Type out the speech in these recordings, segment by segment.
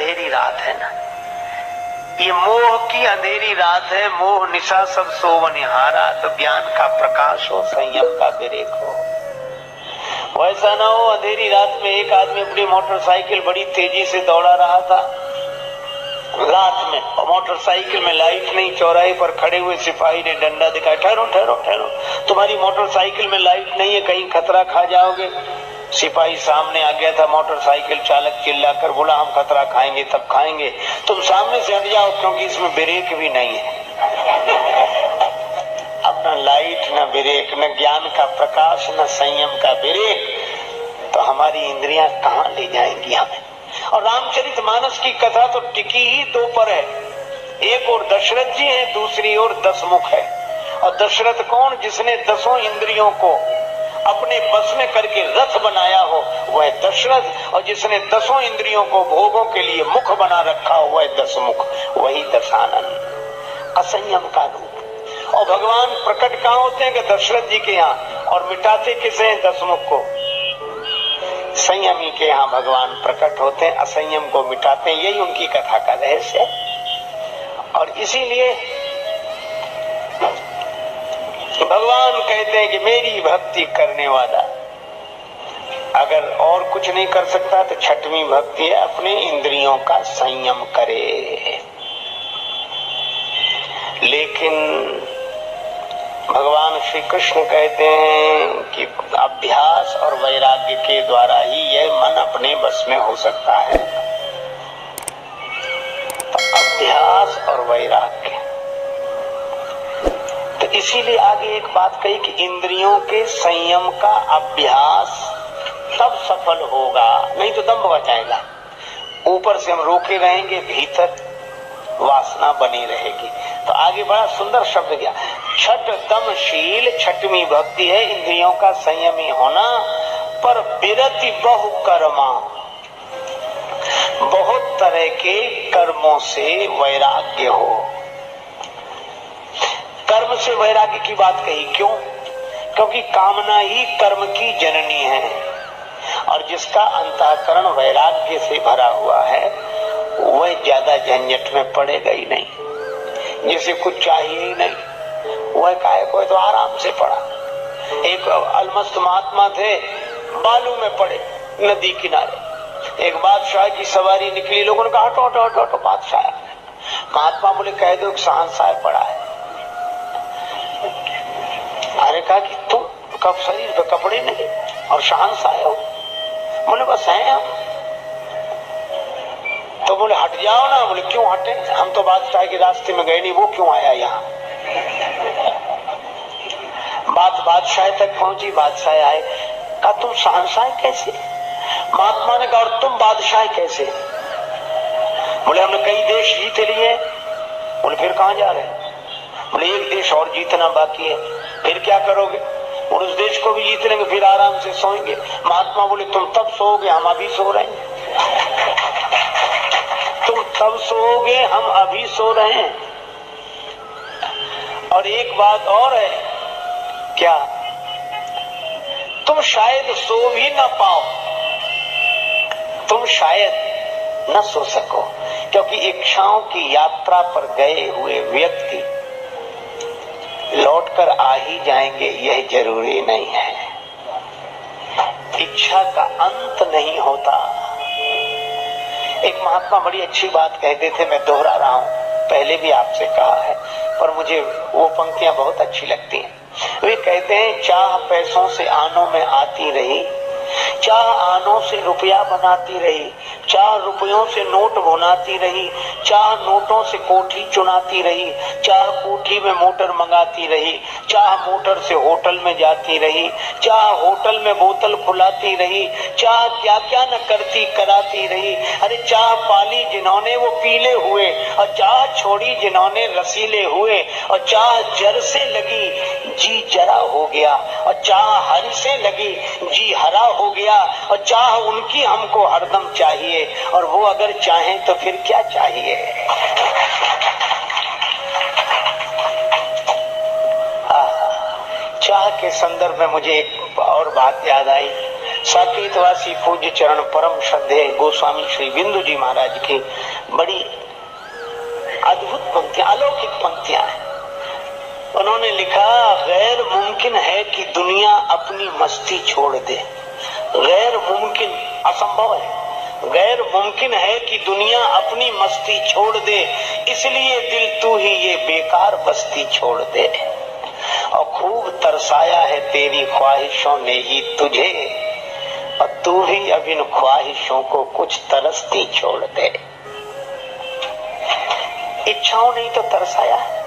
अंधेरी रात है ना, ये मोह की अंधेरी रात है। मोह निशा सब सोवनिहारा, तो ज्ञान का प्रकाश हो, संयम का विवेक हो। वैसा ना हो अंधेरी रात में एक आदमी अपनी मोटरसाइकिल बड़ी तेजी से दौड़ा रहा था रात में, और मोटरसाइकिल में लाइट नहीं। चौराहे पर खड़े हुए सिपाही ने डंडा दिखाया, ठहरो ठहरो ठहरो, तुम्हारी मोटरसाइकिल में लाइट नहीं है, कहीं खतरा खा जाओगे। सिपाही सामने आ गया था। मोटरसाइकिल चालक चिल्लाकर बोला, हम खतरा खाएंगे तब खाएंगे, तुम सामने से हट जाओ, क्योंकि इसमें ब्रेक भी नहीं है। अब न लाइट, न ब्रेक, न ज्ञान का प्रकाश, न संयम का ब्रेक, तो हमारी इंद्रियां कहाँ ले जाएंगी हमें। और रामचरितमानस की कथा तो टिकी ही दो पर है। एक और दशरथ जी है, दूसरी ओर दशमुख है। और दशरथ कौन? जिसने 10 इंद्रियों को अपने बस में करके रथ बनाया हो, वह दशरथ। और जिसने 10 इंद्रियों को भोगों के लिए मुख बना रखा हो, वह दशमुख, वही दशानन, असंयम का रूप। और भगवान प्रकट कहाँ होते हैं? कि दशरथ जी के यहाँ। और मिटाते किसे हैं? दशमुख को। संयमी के यहाँ भगवान प्रकट होते हैं, असंयम को मिटाते हैं। यही उनकी कथा का रहस्य है। और इसीलिए भगवान कहते हैं कि मेरी भक्ति करने वाला अगर और कुछ नहीं कर सकता तो छठवीं भक्ति है, अपने इंद्रियों का संयम करे। लेकिन भगवान श्री कृष्ण कहते हैं कि अभ्यास और वैराग्य के द्वारा ही यह मन अपने बस में हो सकता है। तो अभ्यास और वैराग्य, तो इसीलिए आगे एक बात कही कि इंद्रियों के संयम का अभ्यास तब सफल होगा, नहीं तो दम्भ बचाएगा। ऊपर से हम रोके रहेंगे, भीतर वासना बनी रहेगी। तो आगे बड़ा सुंदर शब्द दिया, छठ दमशील, छठवीं भक्ति है इंद्रियों का संयमी होना। पर विरति बहु कर्मा, बहुत तरह के कर्मों से वैराग्य हो। कर्म से वैराग्य की बात कही, क्यों? क्योंकि कामना ही कर्म की जननी है, और जिसका अंतःकरण वैराग्य से भरा हुआ है वह ज्यादा झंझट में पड़ेगा ही नहीं। जिसे कुछ चाहिए ही नहीं, वह काहे को तो आराम से पड़ा। एक अलमस्त महात्मा थे, बालू में पड़े नदी किनारे। एक बादशाह की सवारी निकली, लोगों ने कहा हटो हटो हटो हटो बादशाह। महात्मा बोले कह दो शहंशाह पड़ा है। अरे कहा कि तुम कब शरीर पे कपड़े नहीं और शहंशाह हो? बोले बस हैं हम। तो बोले हट जाओ ना। बोले क्यों हटे? हम तो बादशाह के रास्ते में गए नहीं, वो क्यों आया यहाँ? बात बादशाह तक पहुंची, बादशाह आए, कहा तुम शहंशाह कैसे? महात्मा ने कहा और तुम बादशाह कैसे? बोले हमने कई देश जीत लिए। बोले फिर कहाँ जा रहे? बोले एक देश और जीतना बाकी है। फिर क्या करोगे? और उस देश को भी जीत लेंगे, फिर आराम से सोएंगे। महात्मा बोले तुम तब सोओगे, हम अभी सो रहे हैं। तुम तब सोओगे, हम अभी सो रहे हैं। और एक बात और है, क्या? तुम शायद सो भी न पाओ, तुम शायद न सो सको, क्योंकि इच्छाओं की यात्रा पर गए हुए व्यक्ति लौटकर आ ही जाएंगे, यह जरूरी नहीं है। इच्छा का अंत नहीं होता। एक महात्मा बड़ी अच्छी बात कहते थे, मैं दोहरा रहा हूं, पहले भी आपसे कहा है, पर मुझे वो पंक्तियां बहुत अच्छी लगती हैं। वे कहते हैं, चाह पैसों से आनों में आती रही, चाह आनों से रुपया बनाती रही, चाह रुपयों से नोट भुनाती रही, चाह नोटों से कोठी चुनाती रही, चाह कोठी में मोटर मंगाती रही, चाह मोटर से होटल में जाती रही, चाह होटल में बोतल खुलाती रही, चाह क्या क्या न करती कराती रही। अरे चाह पाली जिन्होंने वो पीले हुए, और चाह छोड़ी जिन्होंने रसीले हुए, और चाह जर से लगी जी जरा हो गया, और चाह हरि से लगी जी हरा हो गया, और चाह उनकी हमको हरदम चाहिए, और वो अगर चाहें तो फिर क्या चाहिए। चाह के संदर्भ में मुझे एक और बात याद आई। साकेतवासी पूज्य चरण परम श्रद्धेय गोस्वामी श्री बिंदु जी महाराज की बड़ी अद्भुत पंक्तियां, अलौकिक पंक्तियां हैं। उन्होंने लिखा, गैर मुमकिन है कि दुनिया अपनी मस्ती छोड़ दे। गैर मुमकिन, असंभव है। गैर मुमकिन है कि दुनिया अपनी मस्ती छोड़ दे, इसलिए दिल तू ही ये बेकार बस्ती छोड़ दे। और खूब तरसाया है तेरी ख्वाहिशों ने ही तुझे, और तू भी अब इन ख्वाहिशों को कुछ तरसती छोड़ दे। इच्छाओं ने तो तरसाया है।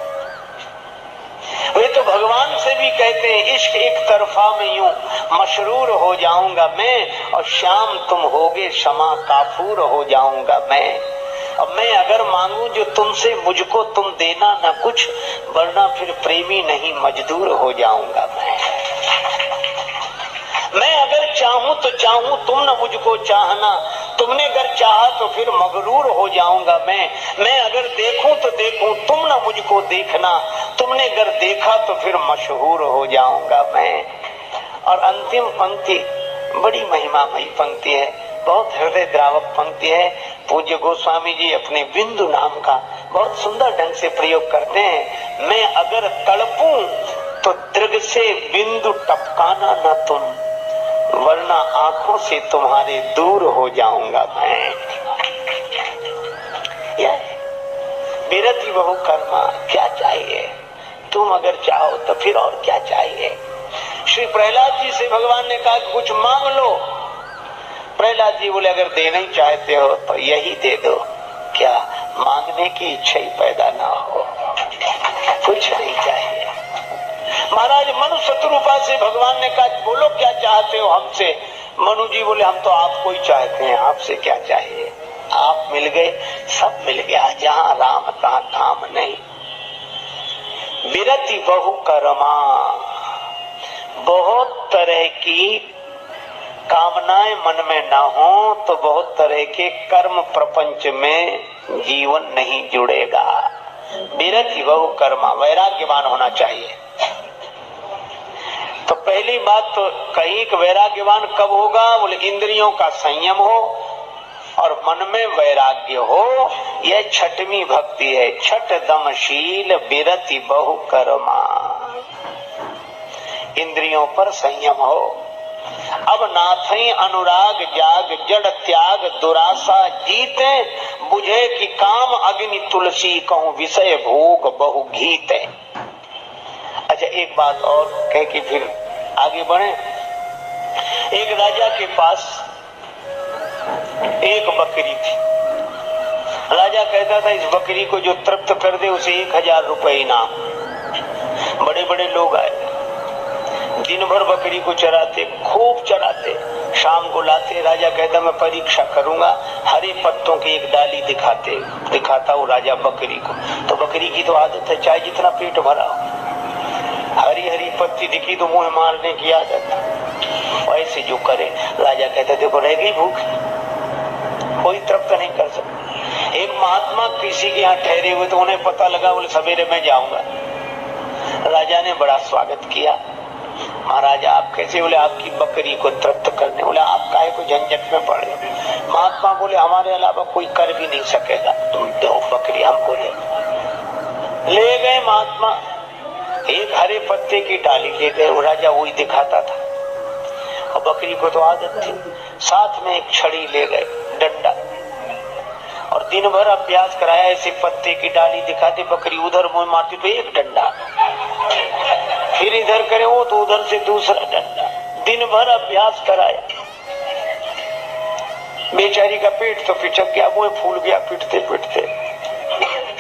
वे तो भगवान से भी कहते हैं, इश्क एक तरफा में यूं मशरूर हो जाऊंगा मैं, और शाम तुम होगे शमा काफूर हो जाऊंगा मैं। अब मैं अगर मांगू जो तुमसे, मुझको तुम देना न कुछ, वरना फिर प्रेमी नहीं मजदूर हो जाऊंगा मैं अगर चाहूं तो चाहूं तुम न मुझको चाहना, तुमने अगर चाहा तो फिर मगरूर हो जाऊंगा मैं अगर देखूं तो देखूं तुम न मुझको देखना, तुमने अगर देखा तो फिर मशहूर हो जाऊंगा मैं। और अंतिम पंक्ति बड़ी महिमामयी पंक्ति है, बहुत हृदय द्रावक पंक्ति है। पूज्य गोस्वामी जी अपने बिंदु नाम का बहुत सुंदर ढंग से प्रयोग करते हैं। मैं अगर तड़पूं तो दृग से बिंदु टपकाना न तुम, वरना आंखों से तुम्हारे दूर हो जाऊंगा मैं। बिरति बहु कर्मा, क्या चाहिए? तुम अगर चाहो तो फिर और क्या चाहिए? श्री प्रहलाद जी से भगवान ने कहा कुछ मांग लो। प्रहलाद जी बोले, अगर देना ही चाहते हो तो यही दे दो। क्या मांगने की इच्छा ही पैदा ना हो, कुछ नहीं चाहिए। महाराज मनु शत्रुपा से भगवान ने कहा, बोलो क्या चाहते हो हमसे? मनु जी बोले, हम तो आपको ही चाहते हैं, आपसे क्या चाहिए? आप मिल गए, सब मिल गया, जहाँ राम तहाँ काम नहीं। बिरति बहु करमा, बहुत तरह की कामनाएं मन में ना हो तो बहुत तरह के कर्म प्रपंच में जीवन नहीं जुड़ेगा। बिरति बहु कर्मा, वैराग्यवान होना चाहिए। तो पहली बात तो कहीं कि वैराग्यवान कब होगा? बोले इंद्रियों का संयम हो और मन में वैराग्य हो। यह छठवीं भक्ति है, छठ दमशील बिरति बहु कर्मा। इंद्रियों पर संयम हो। अब नाथई अनुराग जाग, जड़ त्याग दुरासा जीते, बुझे कि काम अग्नि तुलसी, कहूं विषय भोग बहु गीते। अच्छा, एक बात और कह के फिर आगे बढ़े। एक राजा के पास एक बकरी थी। राजा कहता था, इस बकरी को जो तृप्त कर दे उसे 1000 रुपए इनाम। बड़े बड़े लोग आए, दिन भर बकरी को चराते, खूब चराते, शाम को लाते। राजा कहता, मैं परीक्षा करूंगा। हरे पत्तों की एक डाली दिखाता वो राजा बकरी को। तो बकरी की तो आदत है, चाहे जितना पेट भरा हो, हरी हरी पत्ती दिखी तो मुंह मारने की आदत। ऐसे जो करे, राजा कहता, देखो रह गई भूख, कोई तृप्त नहीं कर सकता। एक महात्मा किसी के यहाँ ठहरे हुए, तो उन्हें पता लगा, बोले सवेरे मैं जाऊंगा। राजा ने बड़ा स्वागत किया। महाराज आप कैसे? बोले आपकी बकरी को तृप्त करने। बोले आप काहे को झंझट में पड़े? महात्मा बोले, हमारे अलावा कोई कर भी नहीं सकेगा, तुम दो बकरी हमको ले गए। महात्मा एक हरे पत्ते की डाली ले गए। वो राजा वही दिखाता था, और बकरी को तो आदत थी। साथ में एक छड़ी ले गए, डंडा, और दिन भर अभ्यास कराया। ऐसे पत्ते की डाली दिखाते, बकरी उधर मुंह मारती तो एक डंडा, फिर इधर करे वो तो उधर से दूसरा डंडा। दिन भर अभ्यास कराया। बेचारी का पेट तो पिचक गया, मुंह फूल गया पिटते पिटते।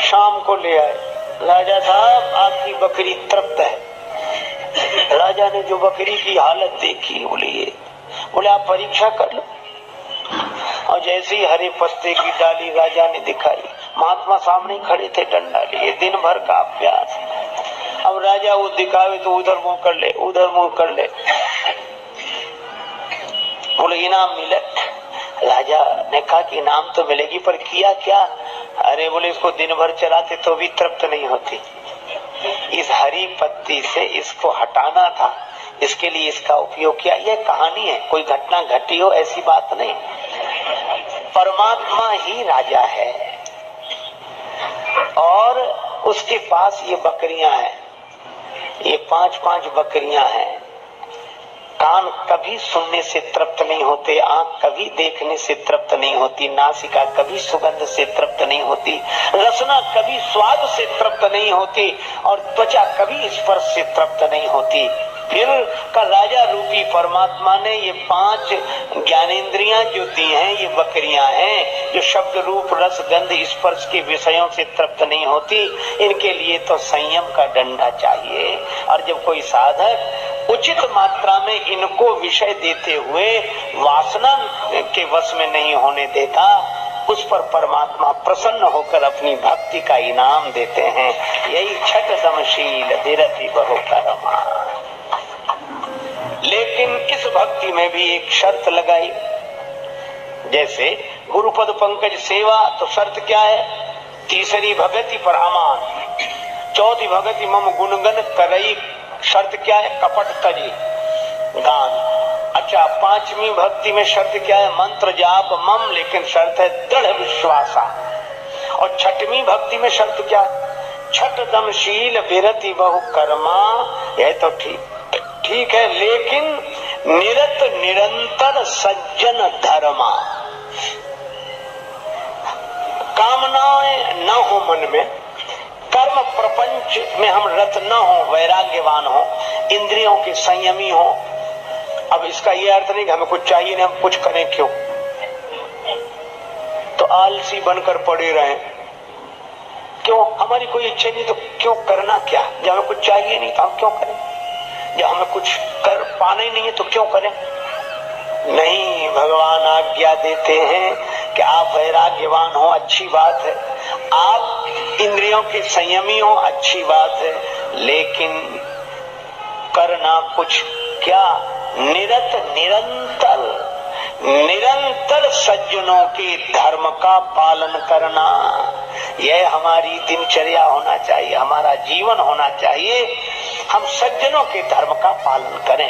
शाम को ले आए, राजा साहब आपकी बकरी तृप्त है। राजा ने जो बकरी की हालत देखी, बोले आप परीक्षा कर लो। और जैसे ही हरे पत्ते की डाली राजा ने दिखाई, महात्मा सामने खड़े थे डंडा लिए, दिन भर का अभ्यास। अब राजा वो दिखावे तो उधर मुंह कर ले, उधर मुंह कर ले। बोले इनाम मिले। राजा ने कहा कि इनाम तो मिलेगी, पर किया क्या? अरे बोले इसको दिन भर चलाते तो भी तृप्त नहीं होती। इस हरी पत्ती से इसको हटाना था, इसके लिए इसका उपयोग किया। यह कहानी है, कोई घटना घटी हो ऐसी बात नहीं। परमात्मा ही राजा है और उसके पास ये बकरियां हैं, ये 5-5 बकरियां हैं। कान कभी सुनने से तृप्त नहीं होते, आंख कभी देखने से तृप्त नहीं होती, नासिका कभी सुगंध से तृप्त नहीं होती, रसना कभी स्वाद से तृप्त नहीं होती और त्वचा कभी स्पर्श से तृप्त नहीं होती। फिर का राजा रूपी परमात्मा ने ये 5 ज्ञानेंद्रियां जो दी हैं, ये बकरियां हैं जो शब्द रूप रस गंध स्पर्श के विषयों से तृप्त नहीं होती। इनके लिए तो संयम का डंडा चाहिए और जब कोई साधक उचित मात्रा में इनको विषय देते हुए वासना के वश में नहीं होने देता, उस पर परमात्मा प्रसन्न होकर अपनी भक्ति का इनाम देते हैं। यही छठ दमशील धीरति बहु करमा। लेकिन इस भक्ति में भी एक शर्त लगाई, जैसे गुरुपद पंकज सेवा, तो शर्त क्या है? तीसरी भगति पर अमान, चौथी भगति मम गुणगन करई, शर्त क्या है? कपट तजी गान। अच्छा, 5वीं भक्ति में शर्त क्या है? मंत्र जाप मम, लेकिन शर्त है दृढ़ विश्वासा। और 6वीं भक्ति में शर्त क्या है? छठ दमशील विरति बहु कर्मा। यह तो ठीक है, लेकिन निरत निरंतर सज्जन धर्मा। कामनाएं न हो मन में, कर्म प्रपंच में हम रत न हो, वैराग्यवान हो, इंद्रियों के संयमी हो। अब इसका ये अर्थ नहीं कि हमें कुछ चाहिए नहीं, हम कुछ करें क्यों? तो आलसी बनकर पड़े रहें, क्यों? हमारी कोई इच्छा नहीं तो क्यों करना क्या? जब हमें कुछ चाहिए नहीं तो हम क्यों करें? जब हमें कुछ कर पाना ही नहीं है तो क्यों करें? नहीं, भगवान आज्ञा देते हैं कि आप वैराग्यवान हो, अच्छी बात है, आप इंद्रियों के संयमी हो, अच्छी बात है, लेकिन करना कुछ क्या? निरत निरंतर सज्जनों के धर्म का पालन करना। यह हमारी दिनचर्या होना चाहिए, हमारा जीवन होना चाहिए। हम सज्जनों के धर्म का पालन करें।